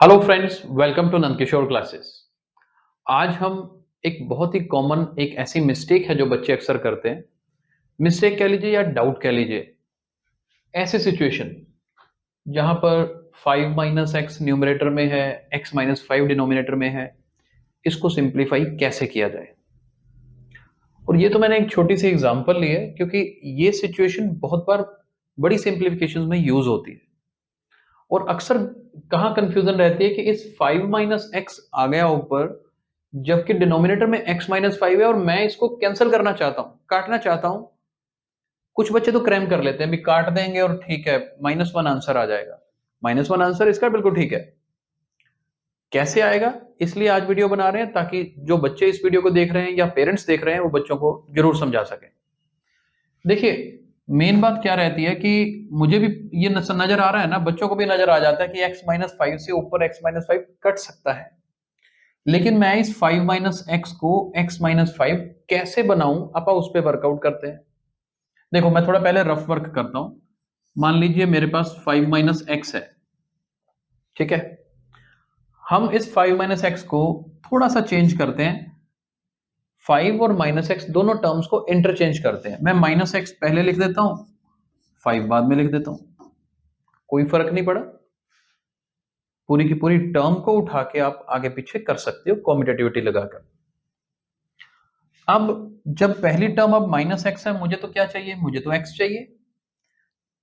Hello friends, welcome to Nandkishore classes. आज हम एक बहुत ही कॉमन एक ऐसी मिस्टेक है जो बच्चे अक्सर करते हैं। मिस्टेक कह लीजिए या डाउट कह लीजिए। ऐसे सिचुएशन जहां पर 5 माइनस एक्स न्यूमरेटर में है, x माइनस 5 डिनोमिनेटर में है, इसको सिंप्लीफाई कैसे किया जाए। और ये तो मैंने एक छोटी सी एग्जांपल ली है क्योंकि ये सिचुएशन बहुत बार बड़ी सिंप्लीफिकेशन में यूज होती है। और अक्सर कहाँ कंफ्यूजन रहती है कि इस 5 माइनस एक्स आ गया ऊपर, जबकि डिनोमिनेटर में x माइनस 5 है और मैं इसको कैंसिल करना चाहता हूं, काटना चाहता हूं। कुछ बच्चे तो क्रैम कर लेते हैं, भी काट देंगे और ठीक है, -1 आंसर आ जाएगा। -1 आंसर इसका बिल्कुल ठीक है। कैसे आएगा, इसलिए आज वीडियो बना रहे हैं ताकि जो बच्चे इस वीडियो को देख रहे हैं या पेरेंट्स देख रहे हैं वो बच्चों को जरूर समझा सके। देखिए, मेन बात क्या रहती है कि मुझे भी ये नजर आ रहा है ना, बच्चों को भी नजर आ जाता है कि x माइनस 5 से ऊपर x माइनस 5 कट सकता है। लेकिन मैं इस 5 माइनस एक्स को x माइनस 5 कैसे बनाऊं, आप उस पर वर्कआउट करते हैं। देखो, मैं थोड़ा पहले रफ वर्क करता हूं। मान लीजिए मेरे पास 5 माइनस एक्स है, ठीक है। हम इस 5 माइनस एक्स को थोड़ा सा चेंज करते हैं। 5 और माइनस एक्स दोनों टर्म्स को इंटरचेंज करते हैं। मैं माइनस एक्स पहले लिख देता हूं, 5 बाद में लिख देता हूं, कोई फर्क नहीं पड़ा। पूरी की पूरी टर्म को उठा के आप आगे पीछे कर सकते हो कॉम्यूटेटिविटी लगाकर। अब जब पहली टर्म अब माइनस एक्स है, मुझे तो क्या चाहिए, मुझे तो एक्स चाहिए।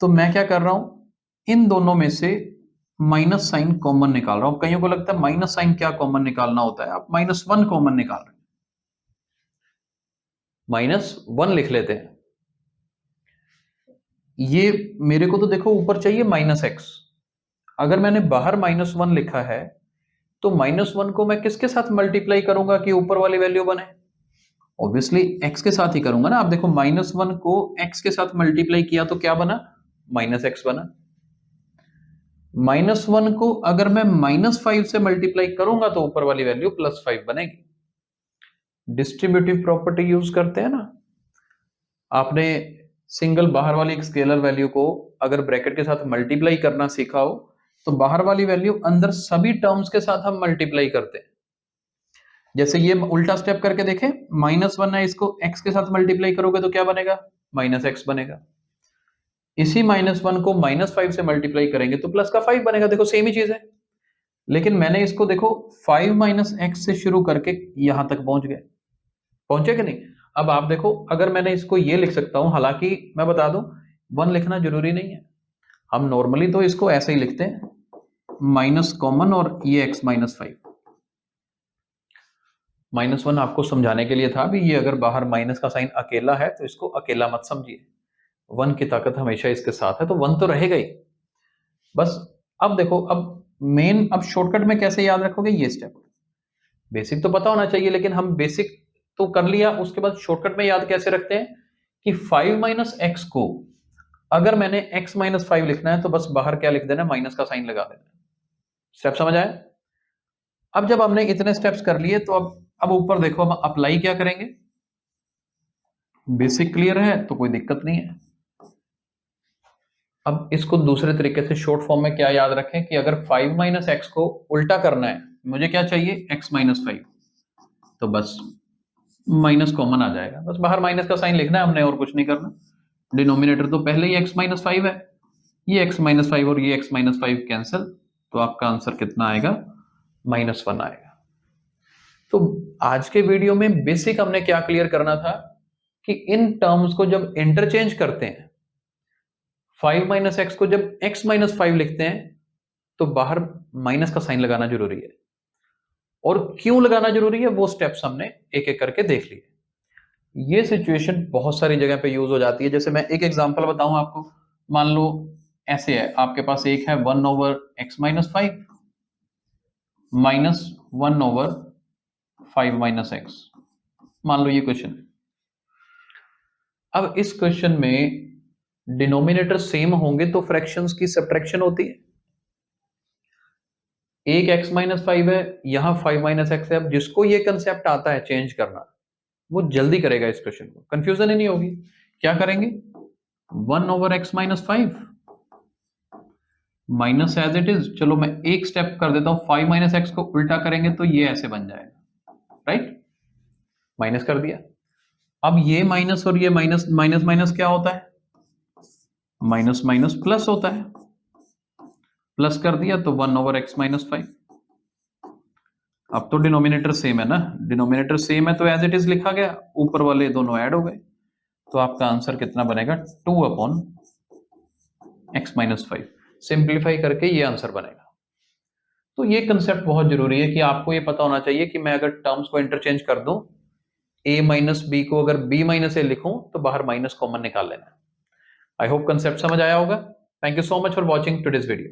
तो मैं क्या कर रहा हूं, इन दोनों में से माइनस साइन कॉमन निकाल रहा हूं। कईयों को लगता है माइनस साइन क्या कॉमन निकालना होता है, आप -1 कॉमन निकाल रहे हैं। -1 लिख लेते हैं। ये मेरे को तो देखो ऊपर चाहिए माइनस एक्स। अगर मैंने बाहर -1 लिखा है तो -1 को मैं किसके साथ मल्टीप्लाई करूंगा कि ऊपर वाली वैल्यू बने? ऑब्वियसली x के साथ ही करूंगा ना। आप देखो, -1 को x के साथ मल्टीप्लाई किया तो क्या बना, -x बना। -1 को अगर मैं -5 से मल्टीप्लाई करूंगा तो ऊपर वाली वैल्यू +5 बनेगी। डिस्ट्रीब्यूटिव प्रॉपर्टी यूज करते हैं ना। आपने सिंगल बाहर वाली एक स्केलर वैल्यू को अगर ब्रैकेट के साथ मल्टीप्लाई करना सीखा हो तो बाहर वाली वैल्यू अंदर सभी टर्म्स के साथ हम मल्टीप्लाई करते हैं। जैसे ये उल्टा स्टेप करके देखें, -1 है, इसको x के साथ मल्टीप्लाई करोगे तो क्या बनेगा, -x बनेगा। इसी -1 को -5 से मल्टीप्लाई करेंगे तो प्लस का 5 बनेगा। देखो सेम ही चीज है। लेकिन मैंने इसको देखो 5 माइनस एक्स से शुरू करके यहां तक पहुंच गए, पहुंचे कि नहीं। अब आप देखो, अगर मैंने इसको ये लिख सकता हूं, हालांकि मैं बता दूं 1 लिखना जरूरी नहीं है। हम नॉर्मली तो इसको ऐसे ही लिखते हैं, माइनस कॉमन और ये x माइनस 5। -1 आपको समझाने के लिए था भी, ये अगर बाहर माइनस का साइन अकेला है तो इसको अकेला मत समझिए। 1 की ताकत हमेशा इसके साथ है, तो 1 तो रहेगा ही। बस अब देखो, अब शॉर्टकट में कैसे याद रखोगे ये स्टेप। बेसिक तो पता होना चाहिए, लेकिन हम बेसिक तो कर लिया, उसके बाद शॉर्टकट में याद कैसे रखते हैं कि 5 माइनस एक्स को अगर मैंने x माइनस 5 लिखना है तो बस बाहर क्या लिख देना, माइनस का साइन लगा देना। स्टेप समझ आया। अब जब हमने इतने स्टेप्स कर लिए तो अब ऊपर देखो, हम अप्लाई क्या करेंगे। बेसिक क्लियर है तो कोई दिक्कत नहीं है। अब इसको दूसरे तरीके से शॉर्ट फॉर्म में क्या याद रखें कि अगर 5 माइनस एक्स को उल्टा करना है, मुझे क्या चाहिए, x माइनस 5, तो बस माइनस कॉमन आ जाएगा। बस बाहर माइनस का साइन लिखना है हमने, और कुछ नहीं करना। डिनोमिनेटर तो पहले ही x माइनस 5 है, ये x माइनस 5 और ये x माइनस 5 कैंसिल, तो आपका आंसर कितना आएगा, -1 आएगा। तो आज के वीडियो में बेसिक हमने क्या क्लियर करना था कि इन टर्म्स को जब इंटरचेंज करते हैं, 5 माइनस एक्स को जब x माइनस 5 लिखते हैं तो बाहर माइनस का साइन लगाना जरूरी है। और क्यों लगाना जरूरी है वो स्टेप्स हमने एक एक करके देख लिए। ये सिचुएशन बहुत सारी जगह पे यूज हो जाती है। जैसे मैं एक एग्जांपल बताऊं आपको। मान लो ऐसे है, आपके पास एक है 1/x माइनस 5 -1/5 माइनस एक्स। मान लो ये क्वेश्चन है। अब इस क्वेश्चन में डिनोमिनेटर सेम होंगे तो फ्रैक्शंस की सब्ट्रैक्शन होती है। एक x माइनस 5 है, यहां 5 माइनस एक्स है। अब जिसको ये कंसेप्ट आता है चेंज करना, वो जल्दी करेगा इस क्वेश्चन को, कंफ्यूजन ही नहीं होगी। क्या करेंगे, 1/x minus 5 minus as it is, चलो मैं एक स्टेप कर देता हूं, 5 माइनस एक्स को उल्टा करेंगे तो ये ऐसे बन जाएगा, राइट, माइनस कर दिया। अब ये माइनस और ये माइनस, माइनस माइनस क्या होता है, माइनस माइनस प्लस होता है, प्लस कर दिया तो 1/x-5। अब तो डिनोमिनेटर सेम है ना, डिनोमिनेटर सेम है तो एज इट इज लिखा गया, ऊपर वाले दोनों ऐड हो गए, तो आपका आंसर कितना बनेगा, 2/x-5। सिंप्लीफाई करके ये आंसर बनेगा। तो ये कंसेप्ट बहुत जरूरी है कि आपको ये पता होना चाहिए कि मैं अगर टर्म्स को इंटरचेंज कर दूं, a माइनस बी को अगर b माइनस ए लिखूं तो बाहर माइनस कॉमन निकाल लेना। आई होप कंसेप्ट समझ आया होगा। Thank you so much for watching today's video.